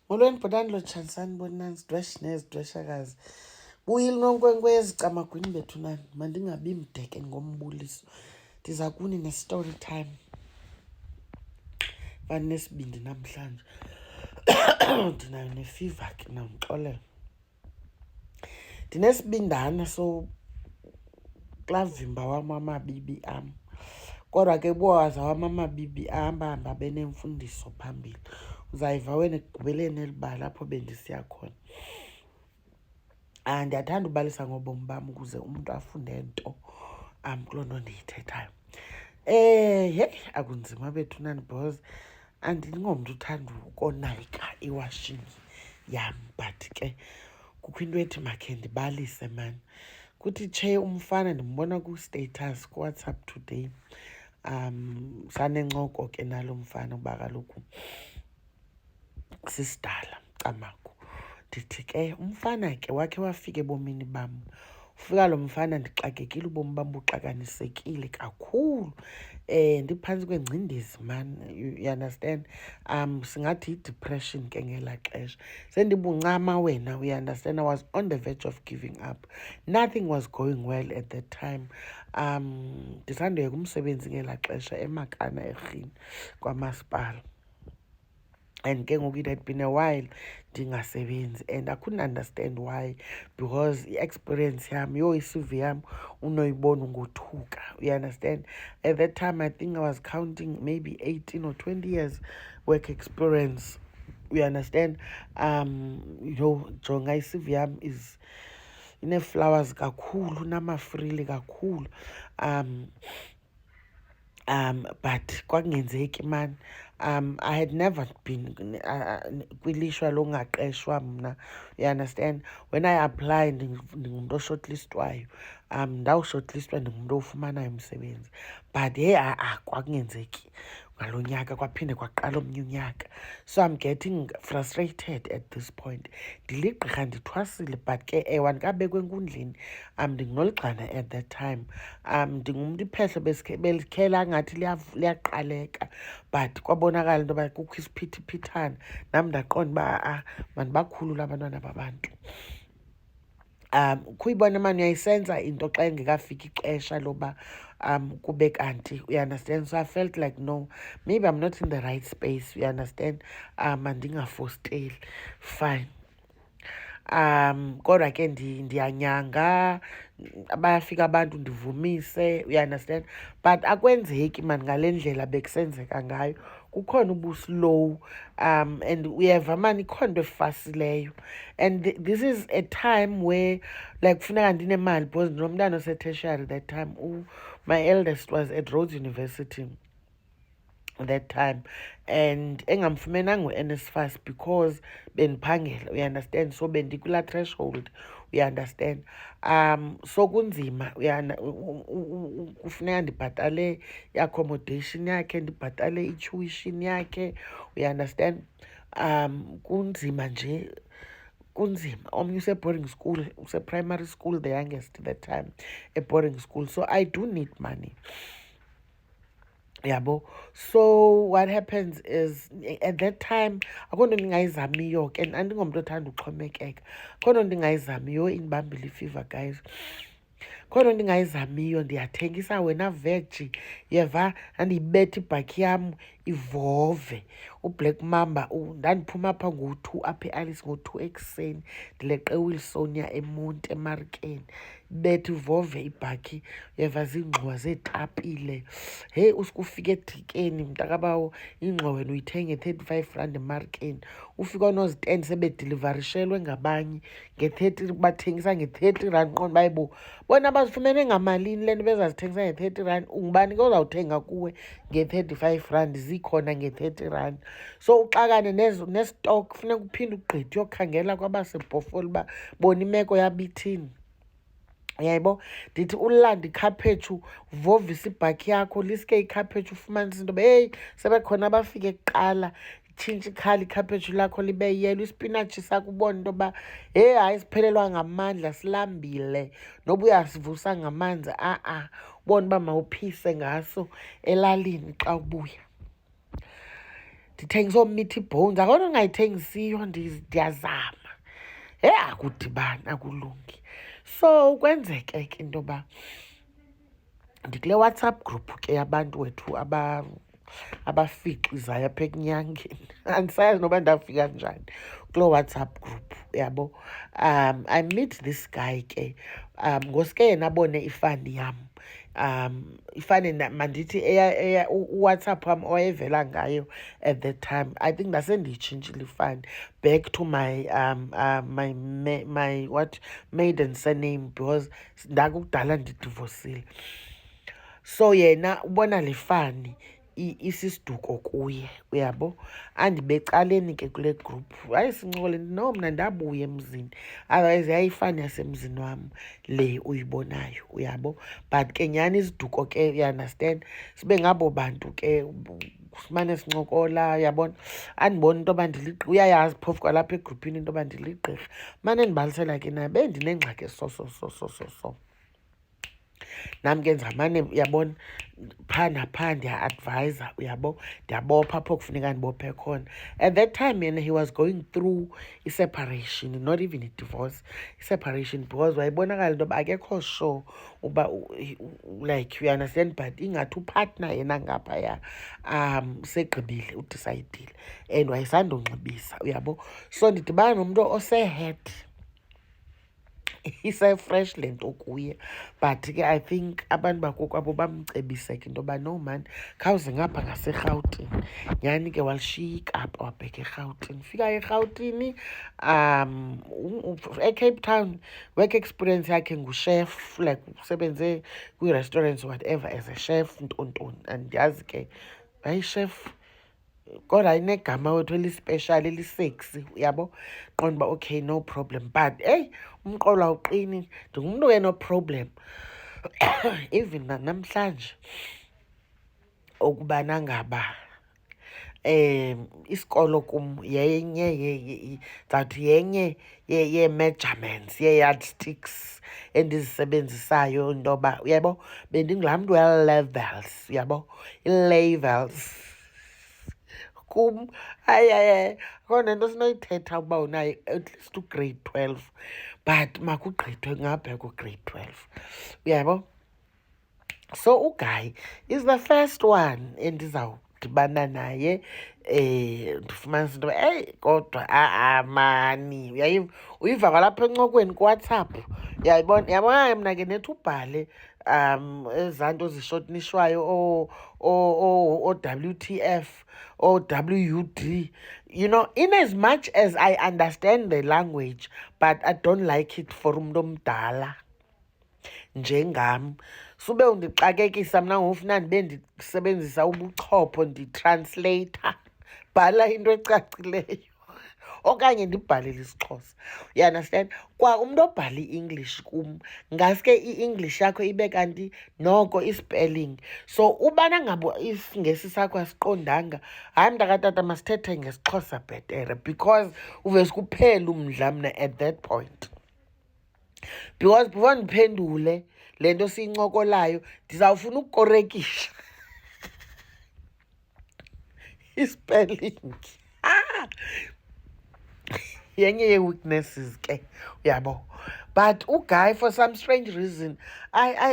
Molweni bhotani lotshani sanibonani sidwesh nezidweshakazi. Buyile nonkwenkwezi camagwini bethu nani. Mandingabi mdeke ngombuliso. Ndiza kuni ne-story time. Banesibindi namhlanje. Ndinayo nefiva ke nawumxolela. Ndinesibindana so kulaa vimba wam amabibi am. Kodwa ke bowaza wam amabibi ahamba benemfundiso phambili. Uzayiva wena ekugqibeleni elibala apho bendisiya khona. Ndiyathanda ubalisa ngobomi bam ukuze umntu afunde nto kuloo nto ndiyithethayo. Akunzima bethu nani because andingomntu uthanda ukonayika iwashini yam, but ke kukho into ethi makhe ndibalise mani. Kuthi tshe umfana ndimbona ku-status kuWhatsApp today. Sanencoko ke nalo mfana uba kaloku sisidala camagu. Ndithi ke umfana ke wakhe wafika ebomini bam. Ufika lo mfana ndixakekile, ubomi bam buxakanisekile kakhulu. Ndiphantsi kwengcindezi man, you understand. Singathi yi-depression ke ngelaa xesha. Sendibuncama wena, you understand. I was on the verge of giving up. Nothing was going well at that time. Ndisandoyeka umsebenzi ngelaa xesha eMakana eRhini kwamasipala. And ke ngoku it had been a while ndingasebenzi, and I couldn't understand why, because i-experience yam i-CV yam unoyibona ngothuka, you understand. At that time I think I was counting maybe 18 or 20 years work experience, you understand. Jonga i-CV yam is ine-flowers kakhulu, namafrili kakhulu. But kwakungenzeki man. I had never been kwilishwa longaqeshwa mna, you understand. When I applied ndingumntu oshortlistwayo, ndawushortlistwa ndingumntu ofumanayo umsebenzi. But kwakungenzeki ngaloo nyaka, kwaphinde kwaqala omnye unyaka. So I'm getting frustrated at this point. Ndiligqirha ndithwasile, but ke ewe ndikabekwe enkundleni. Ndingoligxana at that time. Ndingumntu iphehlo belikhela ngathi liyaqaleka, but kwabonakala into yoba kukho isiphithipithana. Nam ndaqonda uba mandibakhulule abantwana babantu. Kuyibona mani uyayisenza into xa ingekafiki ixesha loba kube kanti, you understand. So I felt like no, maybe I'm not in the right space, you understand. Mandingafosteli, fine. Kodwa ke ndiyanyanga, bayafika abantu ndivumise, you understand. But akwenzeki mani ngale ndlela bekusenzeka ngayo. Kukhona ubuslow, and uyeva mani ikhona into efasileyo. And this is a time where like kufuneka ndinemali because ndinomntana ose-tertiary that time. My eldest was at Rhodes University that time, and engamfumenanga u-NSFAS because bendiphangela, you understand. So bendikulaa threshold, you understand. So kunzima, kufuneka ndibhatale i-accommodation yakhe, ndibhatale i-tuition yakhe, you understand. Kunzima nje, kunzima. Omnye use-boarding school, use-primary school, the youngest that time, e-boarding school. So I do need money. Yabo. So what happens is at that time akho nto ndingayizamiyo ke, andingomntu othanda uxhomekeka. Akho nto ndingayizamiyo indibambile ifiva guys. Akho nto ndingayizamiyo, ndiyathengisa wena veji, yeva. Ndandiyibetha ibhakhi yam ivove. uBlack Mamba ndandiphuma apha ngo-2 apha eAlice ngo-2 ekuseni, ndileqe uWilsonia eMonti eMarikeni. Ibetha ivove ibhakhi, yeva, ziingxowa zeetapile. Heyi, usuke ufike edikeni mntakabawo, ingxowa wena uyithenge nge-R35 eMarikeni. Ufike oonozitendi sebedilivarishelwe ngabanye nge-30, bathengisa nge-R30. Qonda bayibo bona bazifumene ngamalini le nto bezazithengisa nge-R30. Ungubani ke ozawuthenga kuwe nge-R35? Zikhona nge-R30. So uxakane nestok, funeka uphinde ugqithe uyokhangela kwabasebhofoli uba bona imeko yabo ithini. Yayibo, ndithi ulanda ikhaphetshu, vovisa ibhakhi yakho, liske ikhaphetshu, ufumanisa into yoba heyi sebekhona abafike kuqala. Tshintsha ikhala ikhaphetshu lakho libe yelo, ispinatshi sakho ubone into yoba heyi hayi siphelelwa ngamandla, silambile. Noba uyasivusa ngamanzi, ubone uba mawuphise ngaso elalini xa ubuya. ndithengisa oomeaty bones, akho nto ungayithengisiyo, ndiyazama. Akudibani, akulungi. So kwenzeke ke into yoba ndikule WhatsApp group ke yabantu wethu abafixizayo apha ekunyangeni. Andisayazi noba ndafika njani kuloo WhatsApp group, uyabo. I meet this guy ke ngosuke yena abone ifani yam. Ifane mandithi uWhatsApp wam owayevela ngayo at that time, I think ndasendiyitshintshile ifani back to my my what maiden surname, because ndakukudala ndidivosile. So yena ubona le fani isisiduko kuye, uyabo. Andibecaleni ke kule group, hayi sincokole, no mna ndabuya emzini, otherwise yayifani yasemzini wam le uyibonayo, uyabo. But ke nyhani isiduko ke, uyaunderstand, sibe ngabo bantu ke simane sincokola, uyabona. Andibona into yoba uyayazi phofu kwalapha egrupini into yoba ndiligqirha. Mane ndibalisela ke naye bendinengxaki so. Nam ke ndizamane, uyabona, phaa naphaa ndiya-advayiza, uyabo, ndiyabopha apho kufuneka ndibophe khona. At that time yena he was going through i-separation, not even i-divorce, i-separation, because wayebonakala into yoba akekho sure uba like, you understand, but ingathi upartner yena ngaphaya segqibile, udisayidile, and wayesandonxibisa, uyabo. So ndidibana nomntu ose-hurt, ise-fresh le nto kuye. But ke I think abantu bakokwabo bamcebise ke into yoba no man, khawuze ngapha ngaserhawutini. Nyhani ke walishiya iKapa wabheka eRhawutini. Fika eRhawutini eCape Town, work experience yakhe nguchef, like usebenze kwii-restaurants whatever as a chef, ntontoni. Andiyazi ke, hayi chef kodwa inegama wethu elispeshali elisexy, uyabo. Qonda uba okay, no problem. But umqolo awuqini, ndingumntu ke no-problem. Even namhlanje ukubana ngaba isikolo kum yenye ndawuthi yenye yee-measurements, yee-yardsticks endizisebenzisayo into yoba, uyabo, bendingulaa mntu we-levels, uyabo, ii-levels kum. Akho nento sinoyithetha uba unayo at least ugrade 12, but makugqithwe ngapha kugrade 12, uyabo. So uGuy is the first one endizawudibana naye ndifumanisa into yoba kodwa mani, uyiva kwalapha encokweni kuWhatsApp, yabona mna ke nethi ubhale ezaa nto zishotinishwayo, o-WTF, o-WUD, you know, in as much as I understand the language, but I don't like it for umntu omdala njengam. Sube undixakekisa mna ngofuna ndibe ndisebenzisa ubuchopho, nditranslator, bhala into ecacileyo okanye ndibhalele isiXhosa, you understand. Kwa umntu obhala i-English kum, ngaske i-English yakho ibe kanti noko ispelling. So ubana ngabo isingesi sakho asiqondanga, hayi mntakatata, masithethe ngesiXhosa bhetere, because uvese kuphela umdla mna at that point. Because before ndiphendule le nto siyincokolayo, ndizawufuna ukukorekisha ispelling. Yenye yee-weaknesses ke, uyabo. But uGuy, for some strange reason,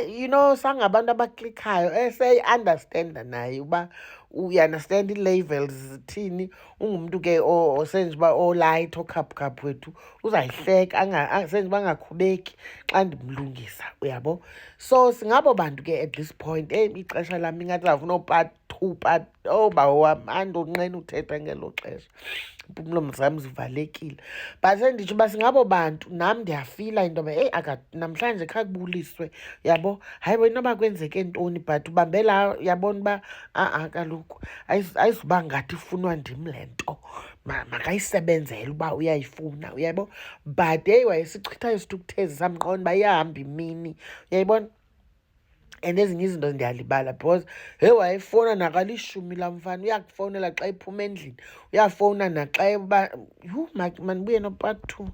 you know, sangabantu abaklikhayo, seyi-understanda naye uba uyi-understand ii-levels zithini. Ungumntu ke osenje uba olight, okhaphukhaphu wethu, uzayihleka, senje uba angakhubeki xa ndimlungisa, uyabo. So singabo bantu ke at this point, ixesha lam ingathi zawufuna u-part 2, part, bawo wam, andonqena uthetha ngelo xesha, impumlo zam zivalekile. But senditsho uba singabo bantu, nam ndiyafila into yoba namhlanje khakubuliswe, yabo. Hayi bo, inoba kwenzeke ntoni, but ubambela, uyabona uba kaloku ayizuba ngathi ifunwa ndim le nto, makayisebenzele uba uyayifuna, uyabo. But wayesichitha isithukuthezi samqonda uba iyahamba imini, uyayibona. And ezinye izinto ndiyalibala because wayefowuna nakalishumi laa mfana, uyakufowunela xa iphuma endlini, uyafowuna naxa uba mandibuye no-part 2.